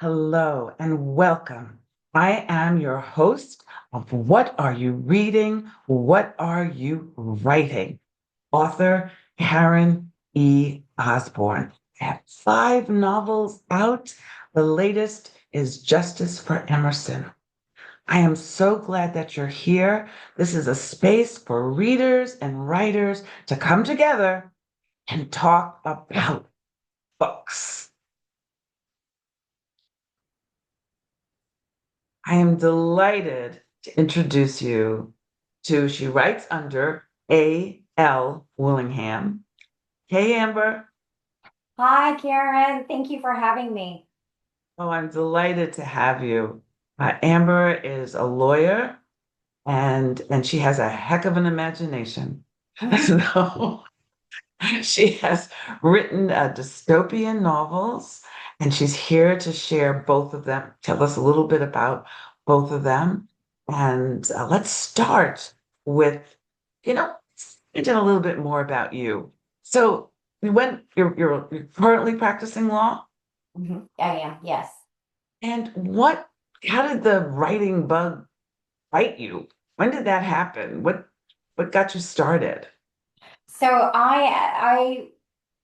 Hello and welcome. I am your host of What Are You Reading? What Are You Writing? Author Karen E. Osborne. I have 5 novels out. The latest is Justice for Emerson. I am so glad that you're here. This is a space for readers and writers to come together and talk about books. I am delighted to introduce you to, she writes under A.L. Willingham. Hey, Amber. Hi, Karen. Thank you for having me. Oh, I'm delighted to have you. Amber is a lawyer and she has a heck of an imagination. So she has written dystopian novels and she's here to share both of them. Tell us a little bit about both of them. And let's start with, you know, find out a little bit more about you. So you're currently practicing law, I am, yes. and how did the writing bug bite you? When did that happen? What got you started? So I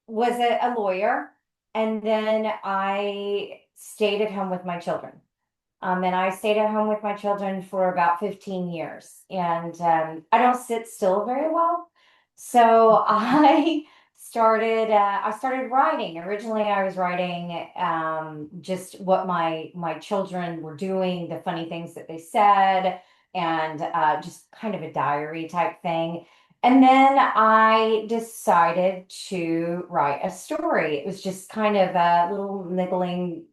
was a lawyer, and then I stayed at home with my children. And I stayed at home with my children for about 15 years. And I don't sit still very well. So I started writing. Originally, I was writing just what my children were doing, the funny things that they said, and just kind of a diary type thing. And then I decided to write a story. It was just kind of a little niggling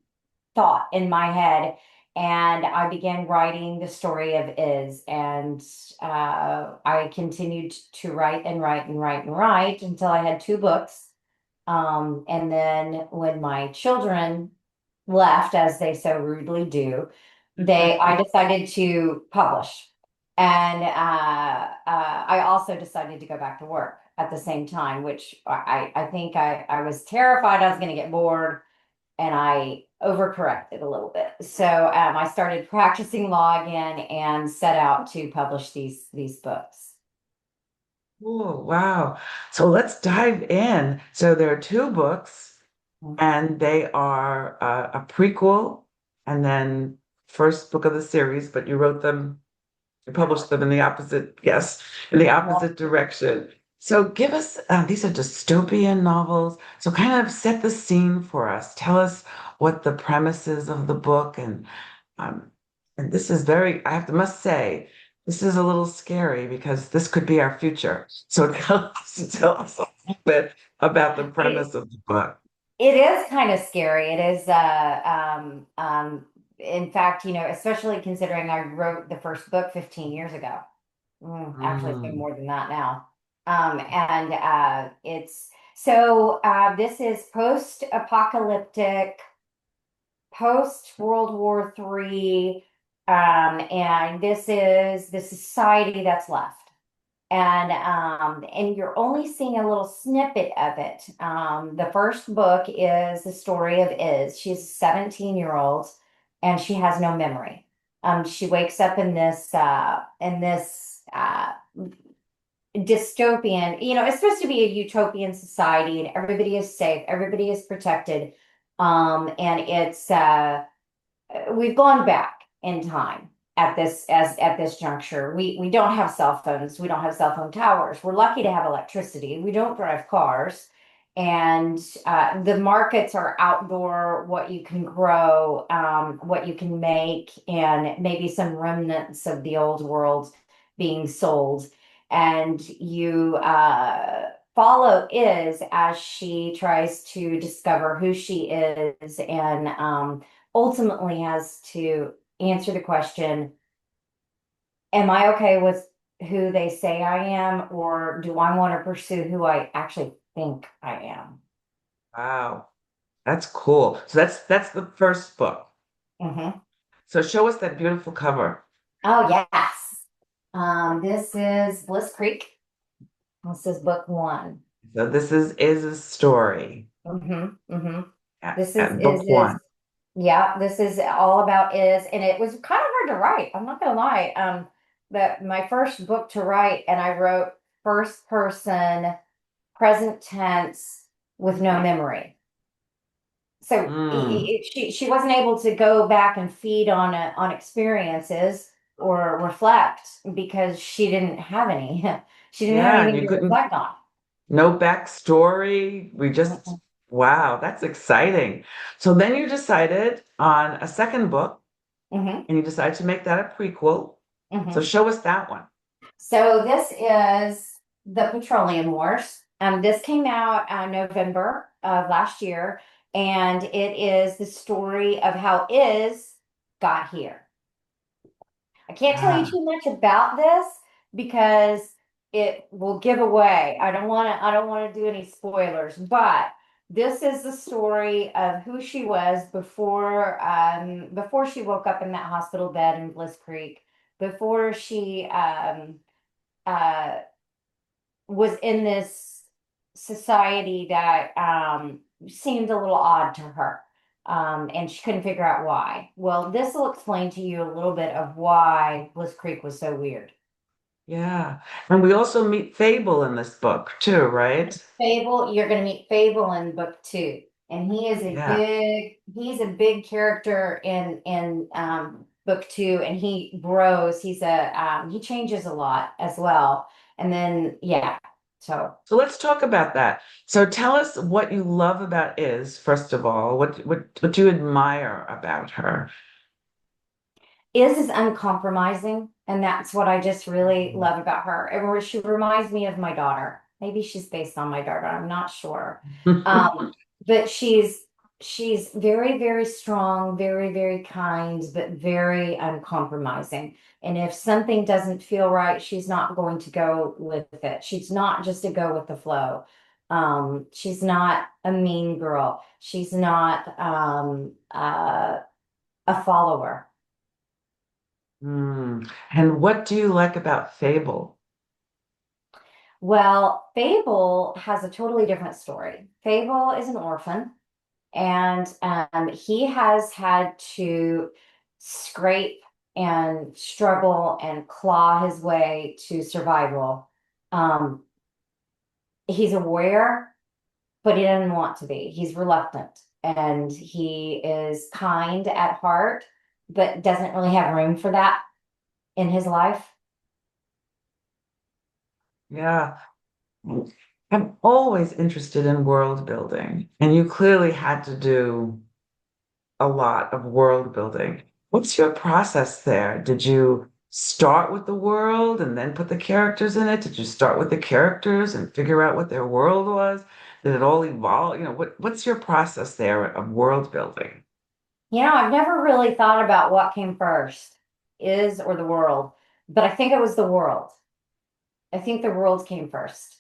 thought in my head. And I began writing the story of Iz. And I continued to write and write and write and write until I had 2 books. And then when my children left, as they so rudely do, I decided to publish. And I also decided to go back to work at the same time, which I think I was terrified I was going to get bored and I overcorrected a little bit. So I started practicing law again and set out to publish these books. Oh, wow. So let's dive in. So there are 2 books, and they are a prequel and then first book of the series, but you published them in the opposite, yes, in the Well, opposite direction. So give us, these are dystopian novels. So kind of set the scene for us. Tell us what the premise is of the book. Um, and this is I have to must say, this is a little scary because this could be our future. So tell us a little bit about the it, premise of the book. it is kind of scary. It is, in fact, especially considering I wrote the first book 15 years ago. Actually, it's been Mm. more than that now. And it's so this is post-apocalyptic, post World War III, and this is the society that's left. And you're only seeing a little snippet of it. The first book is the story of Iz. She's a 17-year-old, and she has no memory. She wakes up in this dystopian. It's supposed to be a utopian society, and everybody is safe, everybody is protected. And it's we've gone back in time at this juncture. We don't have cell phones, we don't have cell phone towers. We're lucky to have electricity. We don't drive cars. And the markets are outdoor, what you can grow, what you can make, and maybe some remnants of the old world being sold. And you follow Iz as she tries to discover who she is, and ultimately has to answer the question, am I okay with who they say I am, or do I want to pursue who I actually think I am? Wow, that's cool. So that's the first book. Hmm. So show us that beautiful cover. Oh, yes. This is Bliss Creek. This is book one. So this is a story. Hmm. Hmm. Yeah, This is and is book is one. Yeah, this is all about Iz, and it was kind of hard to write. I'm not gonna lie. That my first book to write, and I wrote first person, present tense with no memory. So Mm, she wasn't able to go back and feed on on experiences or reflect because she didn't have any. She didn't have yeah, and anything you to couldn't, reflect on. no backstory. We just, Mhm, wow, that's exciting. So then you decided on a second book mhm, and you decided to make that a prequel. So mhm. show us that one. So this is the Petroleum Wars. This came out November of last year, and it is the story of how Iz got here. I can't tell you Ah, too much about this because it will give away. I don't want to do any spoilers, but this is the story of who she was before she woke up in that hospital bed in Bliss Creek, before she uh was in this society that seemed a little odd to her. And she couldn't figure out why. Well, this will explain to you a little bit of why Bliss Creek was so weird. yeah. And we also meet Fable in this book too, right? Fable, you're going to meet Fable in book two, and Yeah. he's a big character in book two, and he grows. He changes a lot as well, and then yeah, so. So let's talk about that. So tell us what you love about Is, first of all. What you admire about her. Is uncompromising, and that's what I just really Mhm. love about her. She reminds me of my daughter. Maybe she's based on my daughter. I'm not sure. Um, but she's very, very strong, very, very kind, but very uncompromising. And if something doesn't feel right, she's not going to go with it. She's not just to go with the flow. She's not a mean girl. She's not a follower. And what do you like about Fable? Well, Fable has a totally different story. Fable is an orphan, and he has had to scrape and struggle and claw his way to survival. Um, he's a warrior, but he doesn't want to be. He's reluctant, and he is kind at heart, but doesn't really have room for that in his life. Yeah. I'm always interested in world building, and you clearly had to do a lot of world building. What's your process there? Did you start with the world and then put the characters in it? Did you start with the characters and figure out what their world was? Did it all evolve? What's your process there of world building? I've never really thought about what came first, is or the world, but I think it was the world. I think the world came first.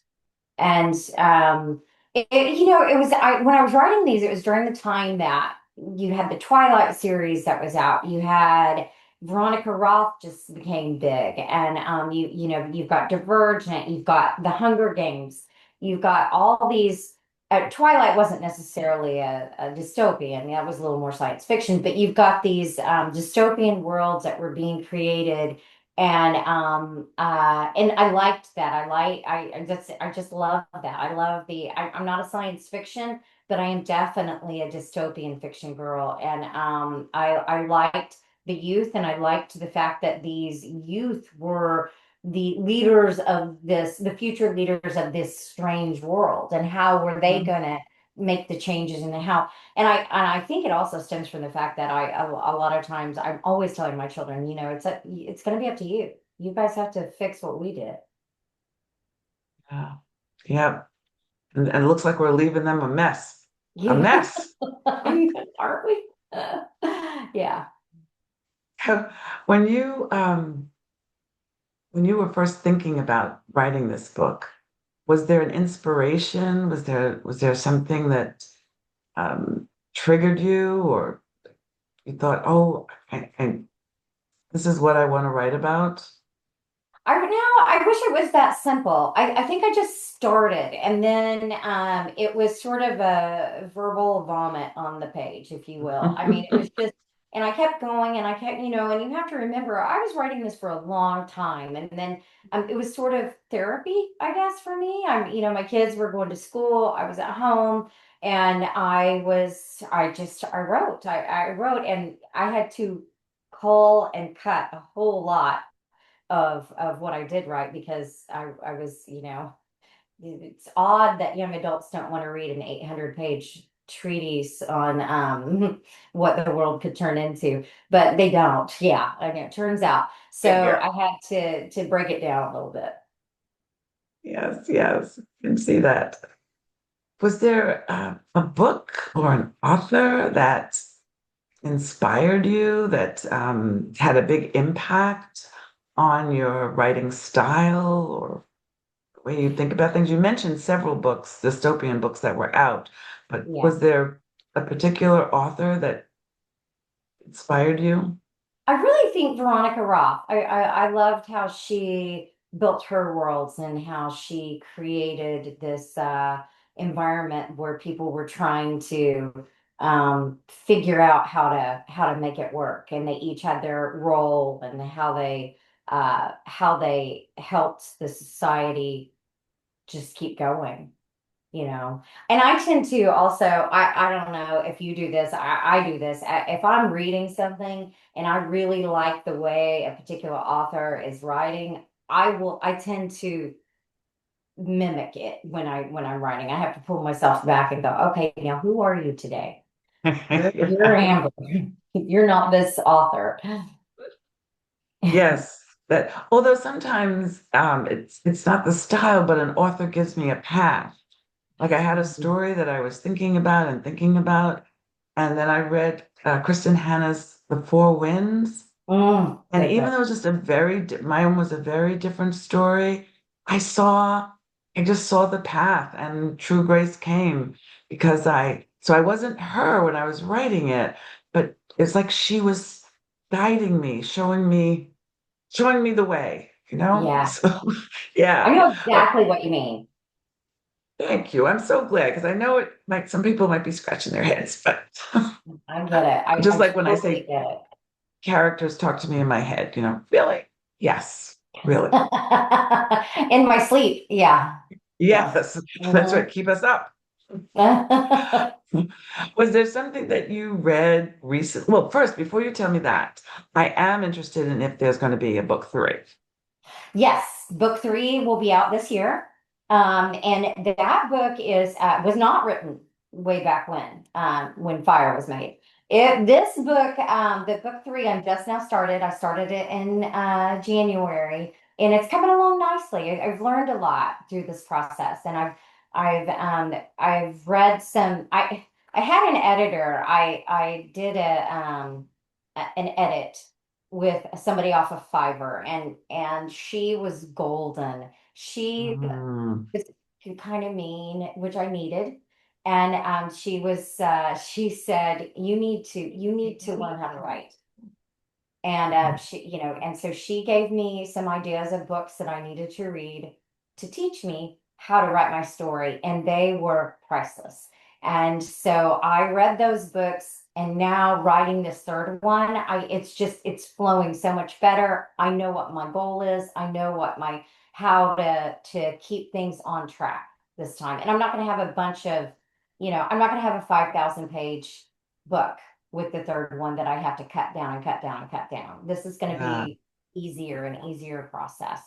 And it was when I was writing these, it was during the time that you had the Twilight series that was out. You had Veronica Roth just became big, and you've got Divergent, you've got the Hunger Games, you've got all these. Twilight wasn't necessarily a dystopian; that was a little more science fiction. But you've got these dystopian worlds that were being created, and I liked that. I just love that. I'm not a science fiction, but I am definitely a dystopian fiction girl. And I liked the youth, and I liked the fact that these youth were the future leaders of this strange world, and how were they Mhm. gonna make the changes, and I think it also stems from the fact that a lot of times I'm always telling my children, it's going to be up to you. You guys have to fix what we did. Yeah. Yeah. And it looks like we're leaving them a mess. A Yeah. mess. Aren't we? Yeah. When you were first thinking about writing this book, was there an inspiration? Was there something that triggered you, or you thought, oh, this is what I want to write about? I wish it was that simple. I think I just started and then it was sort of a verbal vomit on the page, if you will. I mean, it was just, and I kept going and I kept, and you have to remember, I was writing this for a long time. And then it was sort of therapy, I guess, for me. My kids were going to school, I was at home, and I wrote. I wrote and I had to cull and cut a whole lot of what I did write because I was, it's odd that young adults don't want to read an 800-page treatise on what the world could turn into, but they don't. Yeah, I mean, it turns out. So Yeah. I had to break it down a little bit. Yes, yes, I can see that. Was there a book or an author that inspired you, that had a big impact on your writing style or the way you think about things? You mentioned several books, dystopian books that were out, but Yeah. was there a particular author that inspired you? I really think Veronica Roth. I loved how she built her worlds and how she created this environment where people were trying to figure out how to make it work, and they each had their role and how they helped the society just keep going and I tend to also, I don't know if you do this, I do this. If I'm reading something and I really like the way a particular author is writing, I tend to mimic it when I'm writing. I have to pull myself back and go, okay, now who are you today? You're Amber. You're not this author. Yes, that although sometimes it's not the style, but an author gives me a path. Like I had a story that I was thinking about, and then I read Kristen Hanna's The Four Winds. And Great even book. though it was just mine was a very different story, I saw, I just saw the path and true grace came because so I wasn't her when I was writing it, but it's like she was guiding me, showing me the way, you know? Yeah, So, I yeah. know Well, exactly what you mean. thank you. I'm so glad because I know it, like some people might be scratching their heads, but I get it. just I like when I totally say get it. characters talk to me in my head, really? Yes, really. In my sleep. Yeah. Yes. Yes, that's Mhm. what keep us up. Was there something that you read recent? Well, first, before you tell me that, I am interested in if there's going to be a book three. Yes, book three will be out this year. And that book was not written way back when Fire was made. This book, the book three, I'm just now started. I started it in January, and it's coming along nicely. I've learned a lot through this process, and I've read some. I had an editor. I did an edit with somebody off of Fiverr, and she was golden. She Mm, was kind of mean, which I needed. And she said, you need to learn how to write. And and so she gave me some ideas of books that I needed to read to teach me how to write my story, and they were priceless. And so I read those books, and now writing this third one, it's flowing so much better. I know what my goal is. I know what my how to keep things on track this time. And I'm not going to have a bunch of, I'm not going to have a 5,000 page book with the third one that I have to cut down and cut down and cut down. This is going to yeah, be easier and easier process.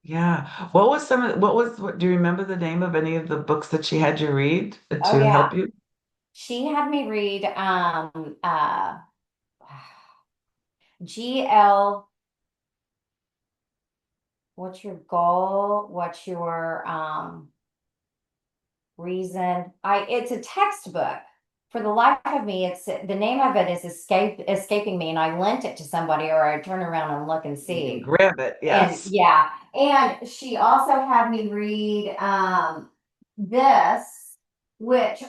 yeah. What do you remember the name of any of the books that she had you read Oh to yeah. help you? She had me read GL, what's your goal? What's your reason? It's a textbook. For the life of me, it's the name of it is escaping me, and I lent it to somebody, or I turn around and look and You can see. grab it. And Yes. yeah, and she also had me read this, which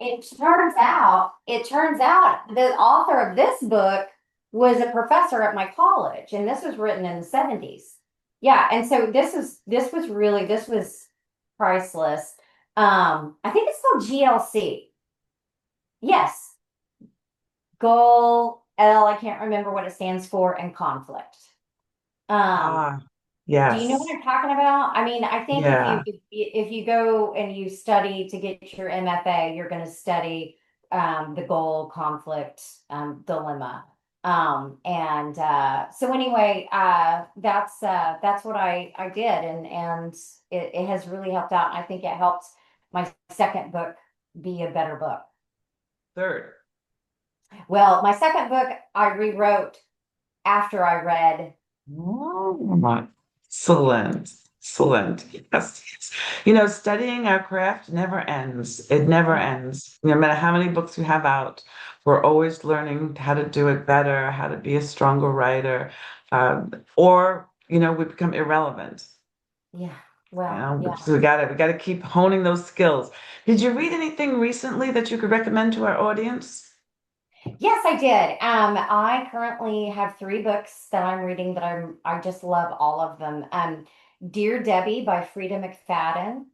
it turns out the author of this book was a professor at my college, and this was written in the 70s. Yeah, and so this was priceless. I think it's called GLC. Yes, goal L, I can't remember what it stands for, and conflict. Um, Ah, do you know what yes. I'm talking about? I mean, I think Yeah. if you go and you study to get your MFA, you're going to study the goal, conflict, dilemma. And so anyway, that's what I did, and it has really helped out. I think it helped my second book be a better book. Third. Well, my second book I rewrote after I read. Oh, excellent. Excellent. Yes, yes. You know, studying our craft never ends. It never No. ends. No matter how many books we have out, we're always learning how to do it better, how to be a stronger writer, or, we become irrelevant. Yeah. You Well, know, yeah. so we gotta keep honing those skills. Did you read anything recently that you could recommend to our audience? Yes, I did. I currently have three books that I'm reading that I just love all of them. Dear Debbie by Frida McFadden,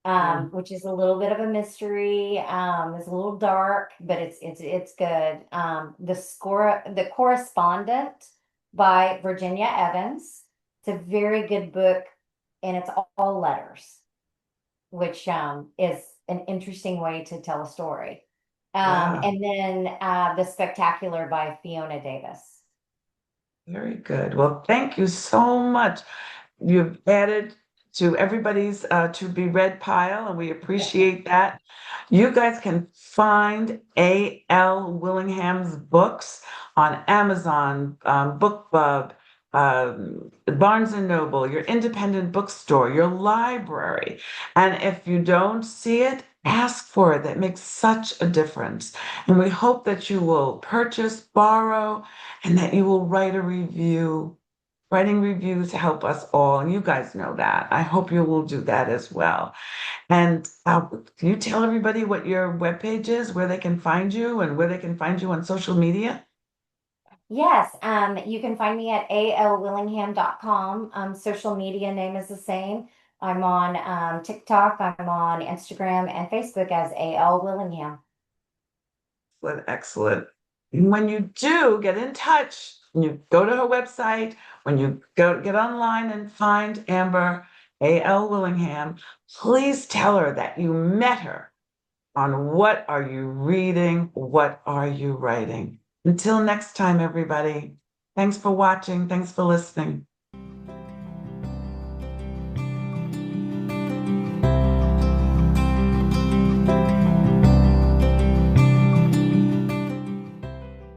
Mm. which is a little bit of a mystery. It's a little dark, but it's good. The Correspondent by Virginia Evans. It's a very good book, and it's all letters, which is an interesting way to tell a story. Yeah. And then The Spectacular by Fiona Davis. Very good. Well, thank you so much. You've added to everybody's to be read pile, and we appreciate that. You guys can find A.L. Willingham's books on Amazon, BookBub, Barnes and Noble, your independent bookstore, your library. And if you don't see it, ask for it. That makes such a difference. And we hope that you will purchase, borrow, and that you will write a review. Writing reviews help us all, and you guys know that. I hope you will do that as well. And can you tell everybody what your webpage is, where they can find you, and where they can find you on social media? Yes, you can find me at alwillingham.com. Social media name is the same. I'm on TikTok, I'm on Instagram and Facebook as AL Willingham. Excellent, excellent. And when you do get in touch, when you go to her website, when you go get online and find Amber A.L. Willingham, please tell her that you met her on What Are You Reading? What Are You Writing? Until next time, everybody. Thanks for watching. Thanks for listening.